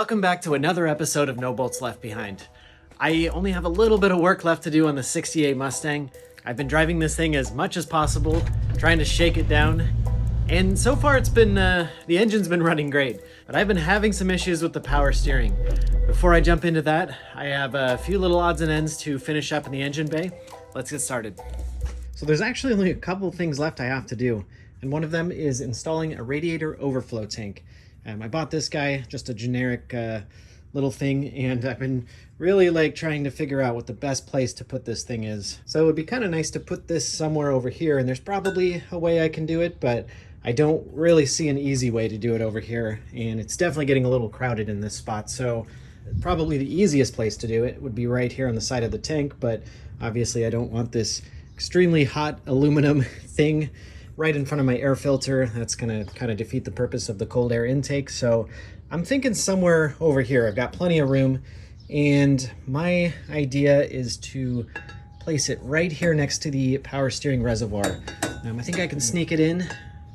Welcome back to another episode of No Bolts Left Behind. I only have a little bit of work left to do on the 68 Mustang. I've been driving this thing as much as possible, trying to shake it down. And so far it's been, the engine's been running great, but I've been having some issues with the power steering. Before I jump into that, I have a few little odds and ends to finish up in the engine bay. Let's get started. So there's actually only a couple things left I have to do, and one of them is installing a radiator overflow tank. I bought this guy, just a generic little thing, and I've been really trying to figure out what the best place to put this thing is. So it would be kind of nice to put this somewhere over here, and there's probably a way I can do it, but I don't really see an easy way to do it over here, and it's definitely getting a little crowded in this spot. So probably the easiest place to do it would be right here on the side of the tank, but obviously I don't want this extremely hot aluminum thing right in front of my air filter. That's gonna kind of defeat the purpose of the cold air intake. So I'm thinking somewhere over here. I've got plenty of room, and my idea is to place it right here next to the power steering reservoir. I think I can sneak it in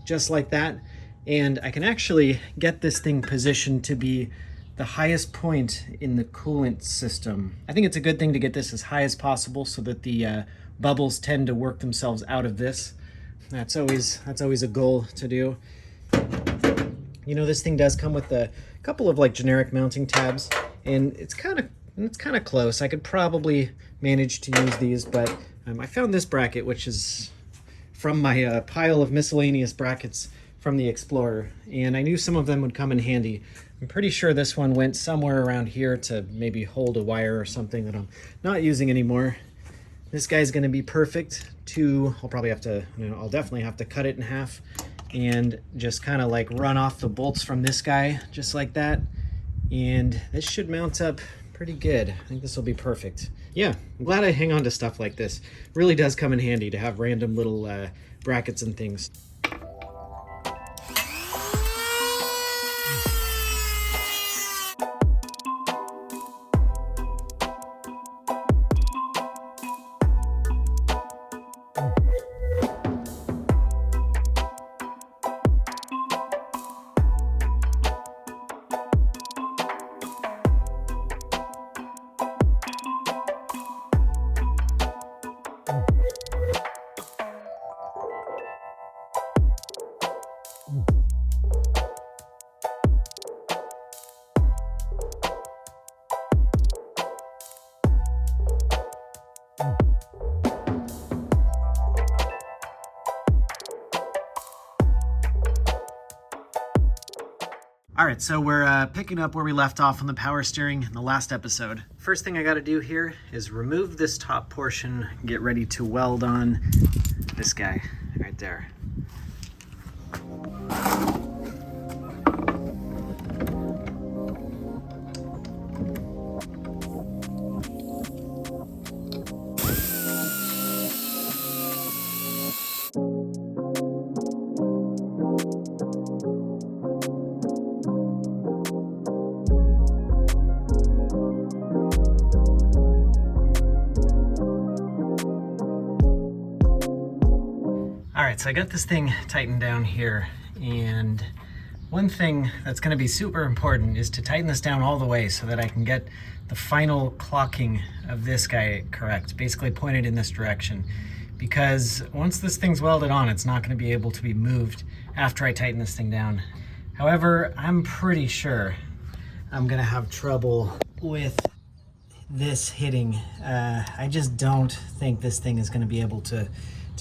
just like that, and I can actually get this thing positioned to be the highest point in the coolant system. I think it's a good thing to get this as high as possible so that the bubbles tend to work themselves out of this. That's always a goal to do. You know, this thing does come with a couple of generic mounting tabs, and it's kind of close. I could probably manage to use these, but I found this bracket, which is from my pile of miscellaneous brackets from the Explorer, and I knew some of them would come in handy. I'm pretty sure this one went somewhere around here to maybe hold a wire or something that I'm not using anymore. This guy's going to be perfect to, I'll definitely have to cut it in half and just kind of run off the bolts from this guy, just like that. And this should mount up pretty good. I think this will be perfect. Yeah, I'm glad I hang on to stuff like this. Really does come in handy to have random little brackets and things. Alright, so we're picking up where we left off on the power steering in the last episode. First thing I gotta do here is remove this top portion, get ready to weld on this guy right there. Alright, so I got this thing tightened down here, and one thing that's going to be super important is to tighten this down all the way so that I can get the final clocking of this guy correct, basically pointed in this direction. Because once this thing's welded on, it's not going to be able to be moved after I tighten this thing down. However, I'm pretty sure I'm going to have trouble with this hitting. I just don't think this thing is going to be able to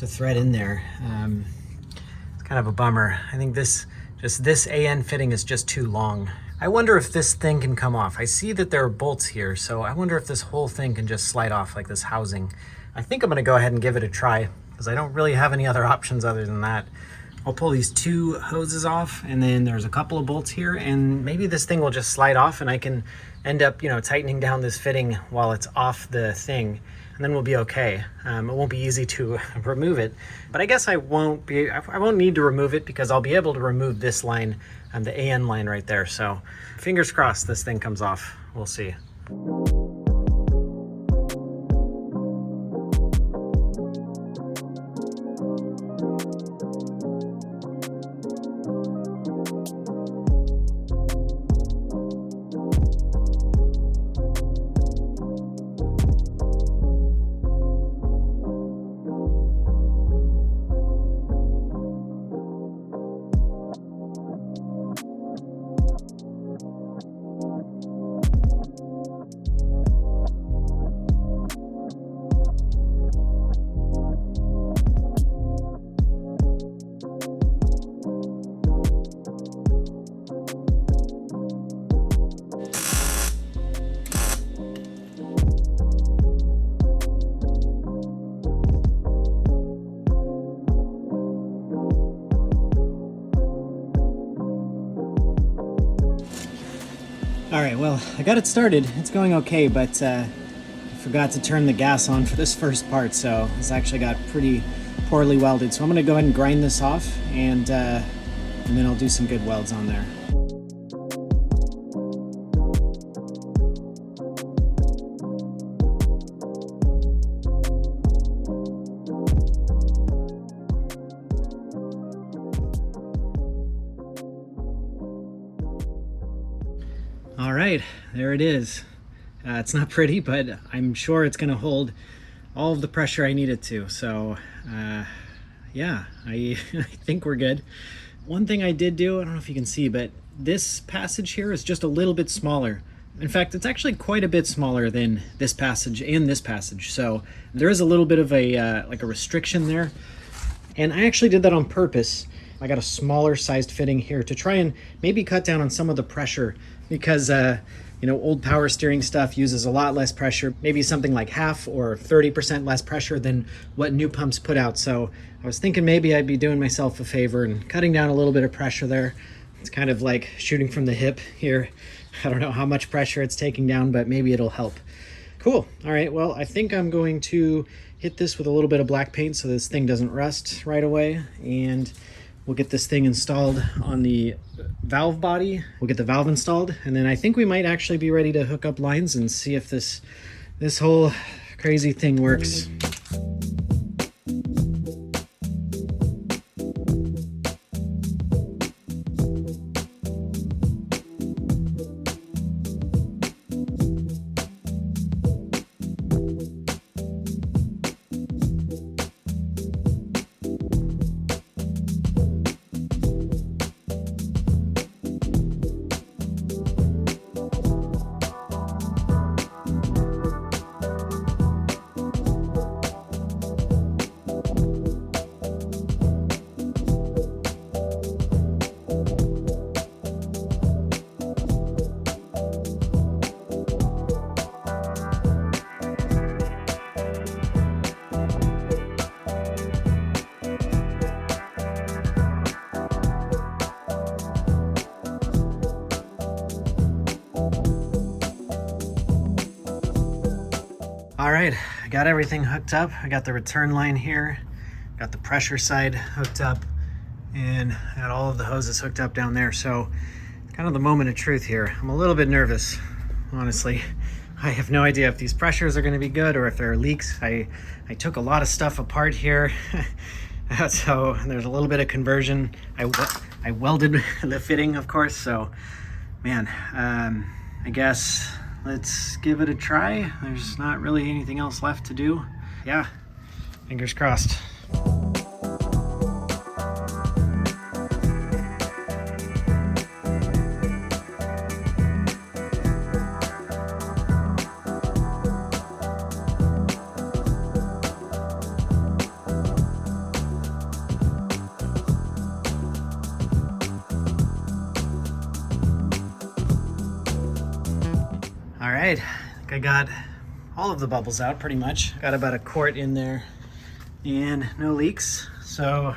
thread in there. It's kind of a bummer. I think this AN fitting is just too long. I wonder if this thing can come off. I see that there are bolts here, so I wonder if this whole thing can just slide off like this housing. I think I'm gonna go ahead and give it a try because I don't really have any other options other than that. I'll pull these two hoses off, and then there's a couple of bolts here, and maybe this thing will just slide off and I can end up, tightening down this fitting while it's off the thing, and then we'll be okay. It won't be easy to remove it, but I guess I won't need to remove it because I'll be able to remove this line and the AN line right there. So fingers crossed this thing comes off. We'll see. I got it started. It's going okay, but I forgot to turn the gas on for this first part, so this actually got pretty poorly welded. So I'm gonna go ahead and grind this off, and then I'll do some good welds on there. All right, there it is. It's not pretty, but I'm sure it's gonna hold all of the pressure I need it to. So yeah, I think we're good. One thing I did do, I don't know if you can see, but this passage here is just a little bit smaller. In fact, it's actually quite a bit smaller than this passage and this passage. So there is a little bit of a like a restriction there. And I actually did that on purpose. I got a smaller sized fitting here to try and maybe cut down on some of the pressure, because you know, old power steering stuff uses a lot less pressure, maybe something like half or 30% less pressure than what new pumps put out. So I was thinking maybe I'd be doing myself a favor and cutting down a little bit of pressure there. It's kind of like shooting from the hip here. I don't know how much pressure it's taking down, but maybe it'll help. Cool. All right, well, I think I'm going to hit this with a little bit of black paint so this thing doesn't rust right away, and we'll get this thing installed on the valve body. We'll get the valve installed, and then I think we might actually be ready to hook up lines and see if this whole crazy thing works. All right, I got everything hooked up. I got the return line here, got the pressure side hooked up, and I got all of the hoses hooked up down there. So kind of the moment of truth here. I'm a little bit nervous, honestly. I have no idea if these pressures are gonna be good or if there are leaks. I took a lot of stuff apart here. So there's a little bit of conversion. I welded the fitting, of course. So man, I guess let's give it a try. There's not really anything else left to do. Yeah, fingers crossed. All right, I think I got all of the bubbles out pretty much. Got about a quart in there and no leaks. So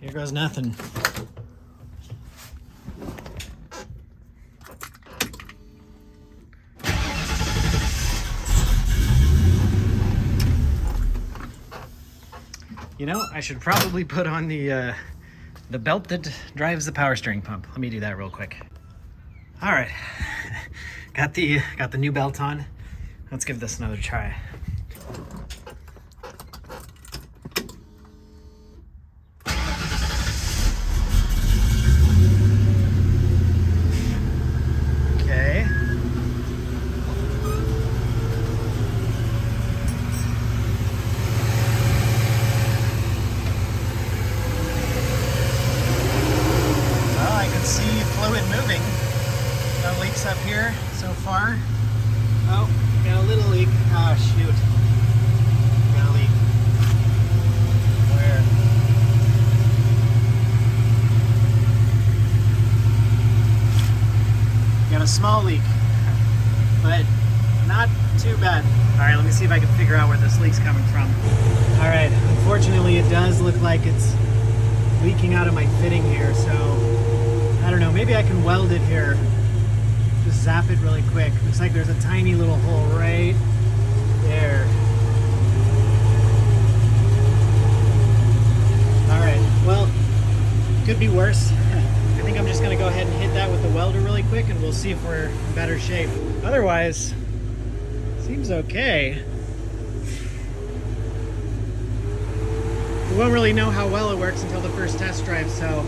here goes nothing. You know, I should probably put on the belt that drives the power steering pump. Let me do that real quick. All right. Got the new belt on. Let's give this another try. Okay. Well, I can see fluid moving. No leaks up here so far. Oh, got a little leak. Oh shoot. Got a leak. Where? Got a small leak, but not too bad. All right, let me see if I can figure out where this leak's coming from. All right, unfortunately it does look like it's leaking out of my fitting here, so I don't know, maybe I can weld it here just zap it really quick. Looks like there's a tiny little hole right there. All right, well, could be worse. I think I'm just gonna go ahead and hit that with the welder really quick and we'll see if we're in better shape. Otherwise, seems okay. We won't really know how well it works until the first test drive, so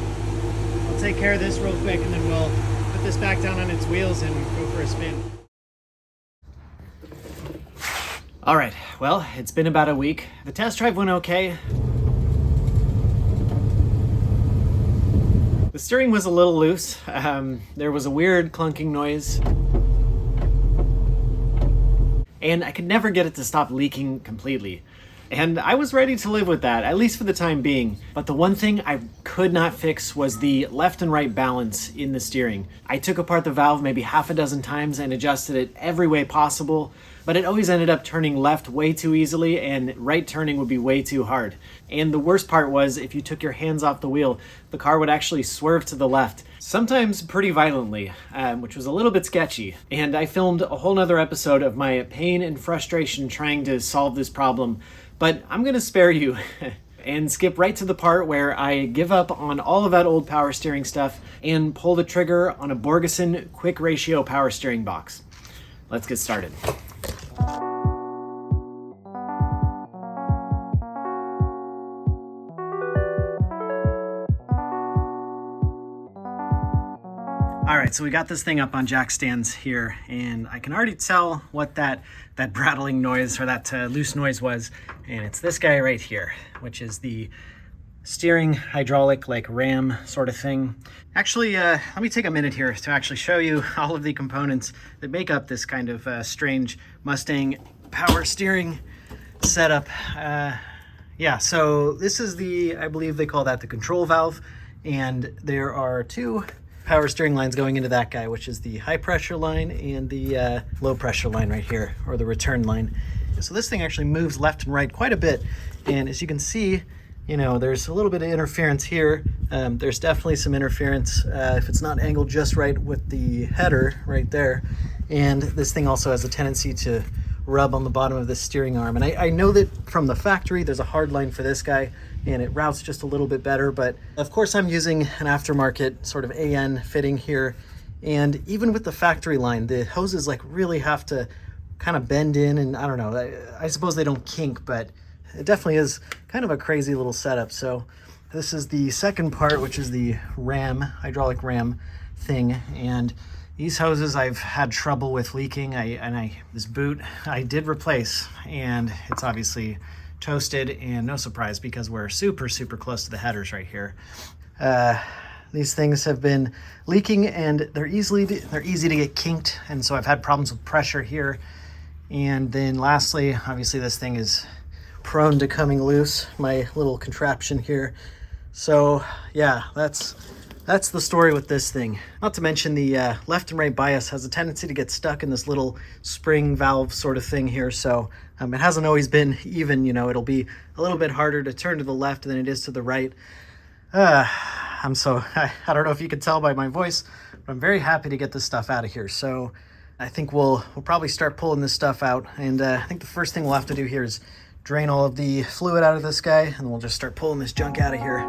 I'll take care of this real quick and then we'll put this back down on its wheels and go for a spin. All right, well, it's been about a week. The test drive went okay. The steering was a little loose. There was a weird clunking noise. And I could never get it to stop leaking completely. And I was ready to live with that, at least for the time being. But the one thing I could not fix was the left and right balance in the steering. I took apart the valve maybe half a dozen times and adjusted it every way possible, but it always ended up turning left way too easily and right turning would be way too hard. And the worst part was if you took your hands off the wheel, the car would actually swerve to the left, sometimes pretty violently, which was a little bit sketchy. And I filmed a whole nother episode of my pain and frustration trying to solve this problem, but I'm gonna spare you and skip right to the part where I give up on all of that old power steering stuff and pull the trigger on a Borgeson quick ratio power steering box. Let's get started. All right, so we got this thing up on jack stands here, and I can already tell what that rattling noise or that loose noise was, and it's this guy right here, which is the steering hydraulic like ram sort of thing. Actually, let me take a minute here to actually show you all of the components that make up this kind of strange Mustang power steering setup. Yeah, so this is I believe they call that the control valve, and there are two power steering lines going into that guy, which is the high pressure line and the low pressure line right here, or the return line. So this thing actually moves left and right quite a bit, and as you can see, you know, there's a little bit of interference here. There's definitely some interference if it's not angled just right with the header right there. And this thing also has a tendency to rub on the bottom of the steering arm. And I know that from the factory, there's a hard line for this guy and it routes just a little bit better. But of course I'm using an aftermarket sort of AN fitting here. And even with the factory line, the hoses like really have to kind of bend in, and I don't know, I suppose they don't kink, but it definitely is kind of a crazy little setup. So this is the second part, which is the ram, hydraulic ram thing. And these hoses I've had trouble with leaking. This boot I did replace, and it's obviously toasted, and no surprise because we're super close to the headers right here. These things have been leaking, and they're easy to get kinked, and so I've had problems with pressure here. And then lastly, obviously this thing is prone to coming loose, my little contraption here. So yeah, that's the story with this thing. Not to mention the left and right bias has a tendency to get stuck in this little spring valve sort of thing here. So it hasn't always been even, you know, it'll be a little bit harder to turn to the left than it is to the right. I don't know if you can tell by my voice, but I'm very happy to get this stuff out of here. So I think we'll probably start pulling this stuff out. And I think the first thing we'll have to do here is drain all of the fluid out of this guy, and then we'll just start pulling this junk out of here.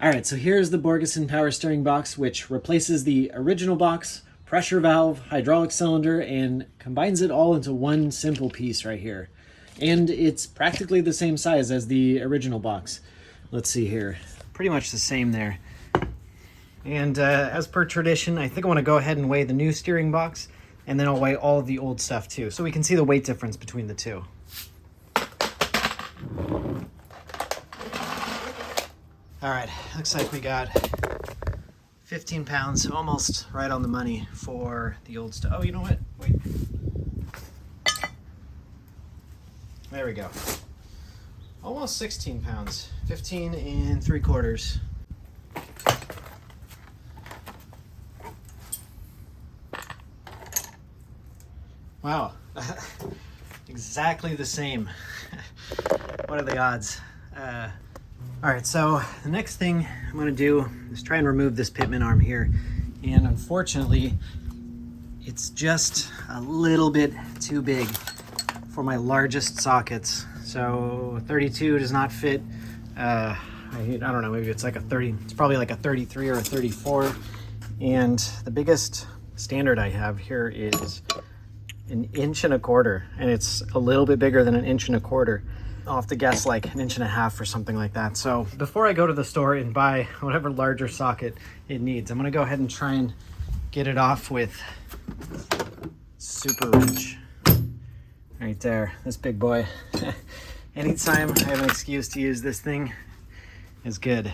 All right, so here's the Borgeson power steering box, which replaces the original box, pressure valve, hydraulic cylinder, and combines it all into one simple piece right here. And it's practically the same size as the original box. Let's see here. Pretty much the same there. And as per tradition, I think I want to go ahead and weigh the new steering box, and then I'll weigh all of the old stuff too, so we can see the weight difference between the two. All right, looks like we got 15 pounds, almost right on the money for the old stuff. Oh, you know what? Wait. There we go. Almost 16 pounds, 15 and 3/4. Wow, exactly the same. What are the odds? All right, so the next thing I'm gonna do is try and remove this Pitman arm here. And unfortunately, it's just a little bit too big for my largest sockets. So 32 does not fit. I don't know, maybe it's like a 30, it's probably like a 33 or a 34. And the biggest standard I have here is 1.25 inches, and it's a little bit bigger than 1.25 inches. I'll have to guess like 1.5 inches or something like that. So before I go to the store and buy whatever larger socket it needs, I'm gonna go ahead and try and get it off with super wrench. Right there, this big boy. Anytime I have an excuse to use this thing is good.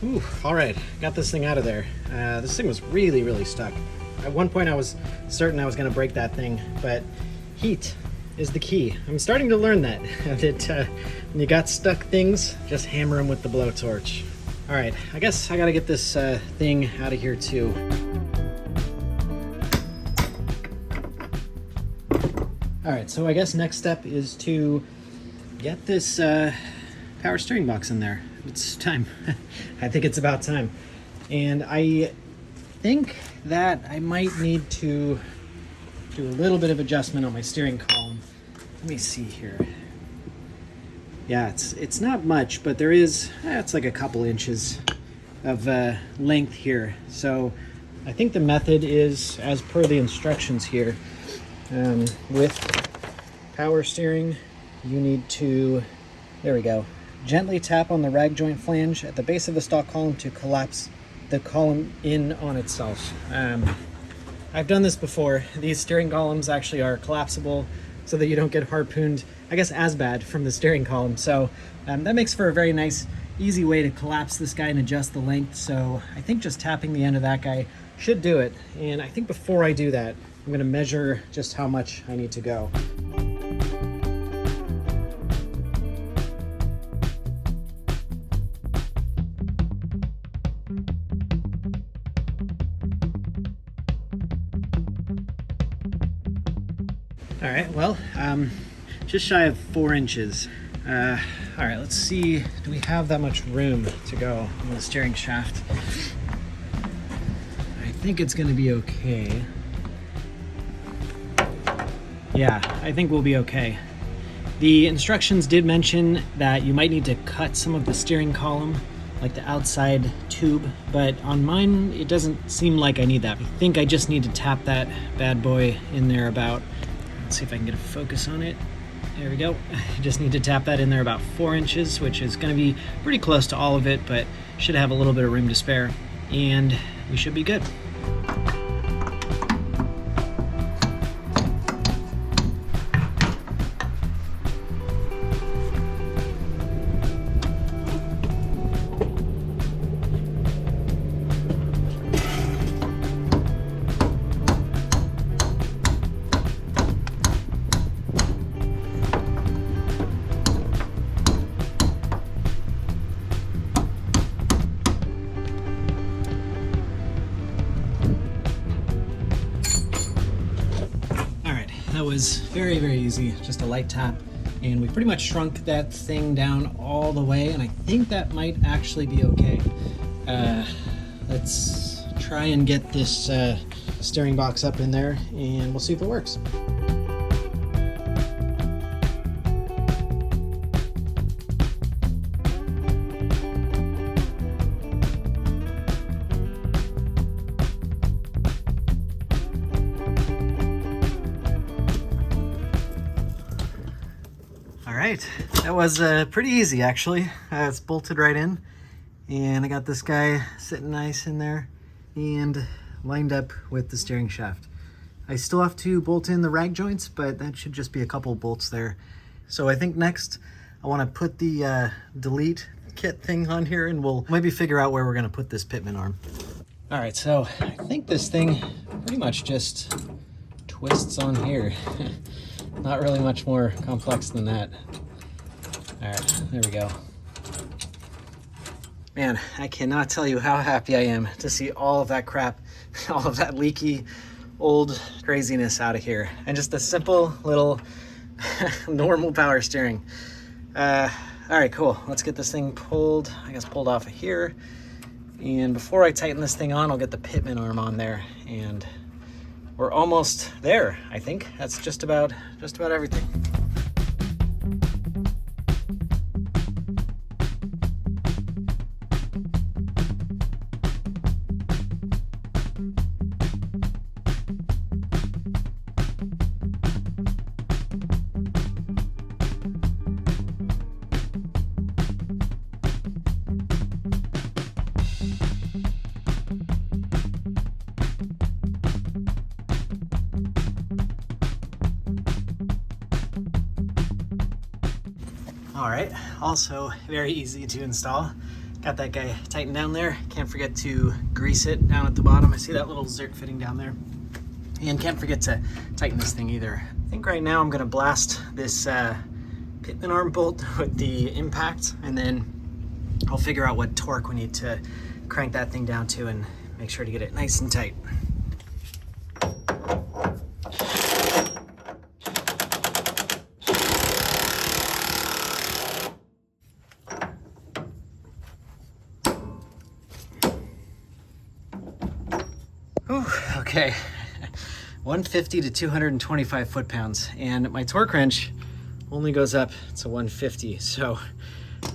Ooh, all right, got this thing out of there. This thing was really stuck. At one point I was certain I was gonna break that thing, but heat is the key. I'm starting to learn that when you got stuck things, just hammer them with the blowtorch. All right, I guess I gotta get this thing out of here too. All right, so I guess next step is to get this power steering box in there. It's time. I think it's about time. And I think that I might need to do a little bit of adjustment on my steering column. Let me see here. Yeah, it's not much, but there is, it's like a couple inches of length here. So I think the method is, as per the instructions here, with power steering, you need to, there we go, gently tap on the rag joint flange at the base of the stock column to collapse the column in on itself. I've done this before. These steering columns actually are collapsible so that you don't get harpooned, I guess, as bad from the steering column. So that makes for a very nice, easy way to collapse this guy and adjust the length. So I think just tapping the end of that guy should do it. And I think before I do that, I'm gonna measure just how much I need to go. All right, well, just shy of 4 inches. All right, let's see, do we have that much room to go on the steering shaft? I think it's gonna be okay. Yeah, I think we'll be okay. The instructions did mention that you might need to cut some of the steering column, like the outside tube, but on mine, it doesn't seem like I need that. I think I just need to tap that bad boy in there about, let's see if I can get a focus on it. There we go. You just need to tap that in there about 4 inches, which is going to be pretty close to all of it, but should have a little bit of room to spare, and we should be good. That was very, very easy, just a light tap, and we pretty much shrunk that thing down all the way, and I think that might actually be okay. Let's try and get this steering box up in there, and we'll see if it works. All right, that was pretty easy actually. It's bolted right in, and I got this guy sitting nice in there and lined up with the steering shaft. I still have to bolt in the rag joints, but that should just be a couple bolts there. So I think next I want to put the delete kit thing on here, and we'll maybe figure out where we're going to put this Pitman arm. All right, so I think this thing pretty much just twists on here. Not really much more complex than that. All right, there we go. Man, I cannot tell you how happy I am to see all of that crap, all of that leaky old craziness out of here, and just a simple little normal power steering. All right, cool. Let's get this thing pulled, I guess pulled off of here. And before I tighten this thing on, I'll get the Pitman arm on there, and we're almost there, I think. That's just about everything. All right, also very easy to install. Got that guy tightened down there. Can't forget to grease it down at the bottom. I see that little zerk fitting down there. And can't forget to tighten this thing either. I think right now I'm gonna blast this Pitman arm bolt with the impact, and then I'll figure out what torque we need to crank that thing down to and make sure to get it nice and tight. Whew, okay, 150 to 225 foot-pounds, and my torque wrench only goes up to 150, so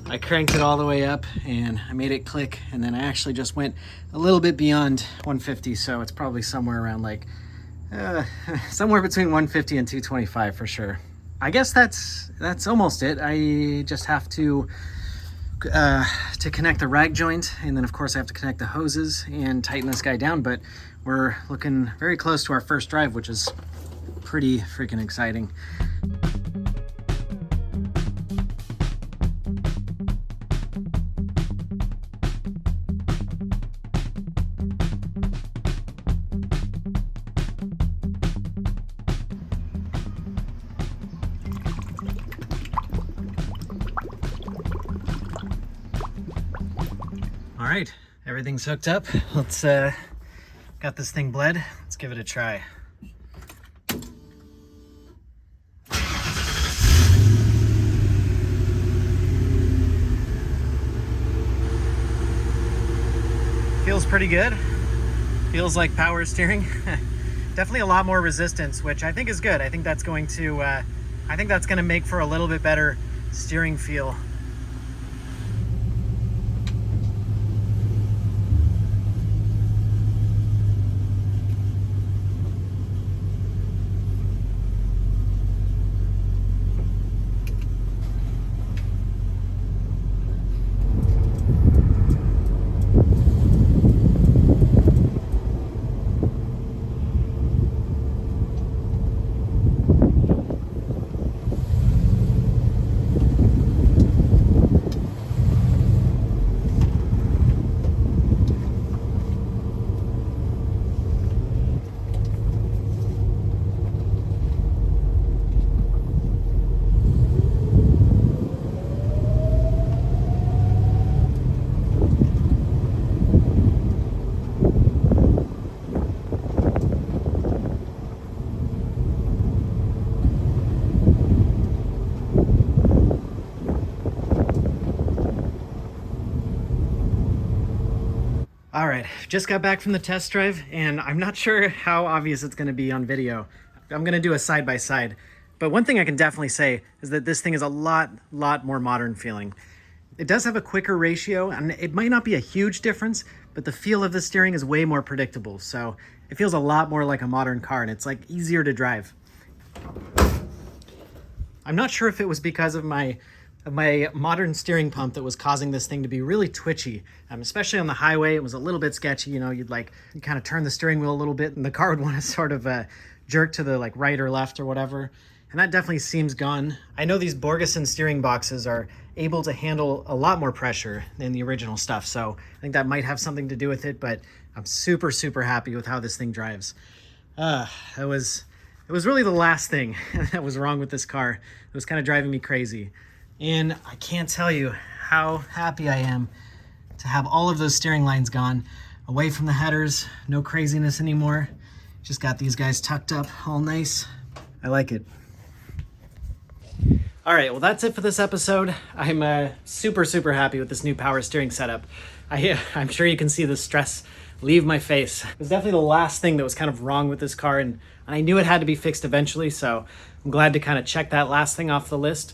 I cranked it all the way up and I made it click, and then I actually just went a little bit beyond 150, so it's probably somewhere around like somewhere between 150 and 225 for sure. I guess that's almost it. I just have to connect the rag joint, and then of course I have to connect the hoses and tighten this guy down, but we're looking very close to our first drive, which is pretty freaking exciting. All right, everything's hooked up. Let's got this thing bled. Let's give it a try. Feels pretty good. Feels like power steering. Definitely a lot more resistance, which I think is good. I think that's going to make for a little bit better steering feel. All right, just got back from the test drive, and I'm not sure how obvious it's going to be on video. I'm going to do a side-by-side. But one thing I can definitely say is that this thing is a lot more modern feeling. It does have a quicker ratio, and it might not be a huge difference, but the feel of the steering is way more predictable. So it feels a lot more like a modern car, and it's like easier to drive. I'm not sure if it was because of my modern steering pump that was causing this thing to be really twitchy, especially on the highway. It was a little bit sketchy. You know, you kind of turn the steering wheel a little bit and the car would want to sort of jerk to the right or left or whatever. And that definitely seems gone. I know these Borgeson steering boxes are able to handle a lot more pressure than the original stuff. So I think that might have something to do with it, but I'm super happy with how this thing drives. It was really the last thing that was wrong with this car. It was kind of driving me crazy. And I can't tell you how happy I am to have all of those steering lines gone, away from the headers, no craziness anymore. Just got these guys tucked up all nice. I like it. All right, well, that's it for this episode. I'm super happy with this new power steering setup. I'm sure you can see the stress leave my face. It was definitely the last thing that was kind of wrong with this car, and I knew it had to be fixed eventually, so I'm glad to kind of check that last thing off the list.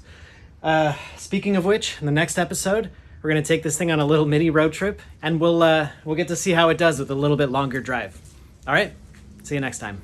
Speaking of which, in the next episode, we're going to take this thing on a little mini road trip, and we'll get to see how it does with a little bit longer drive. All right, see you next time.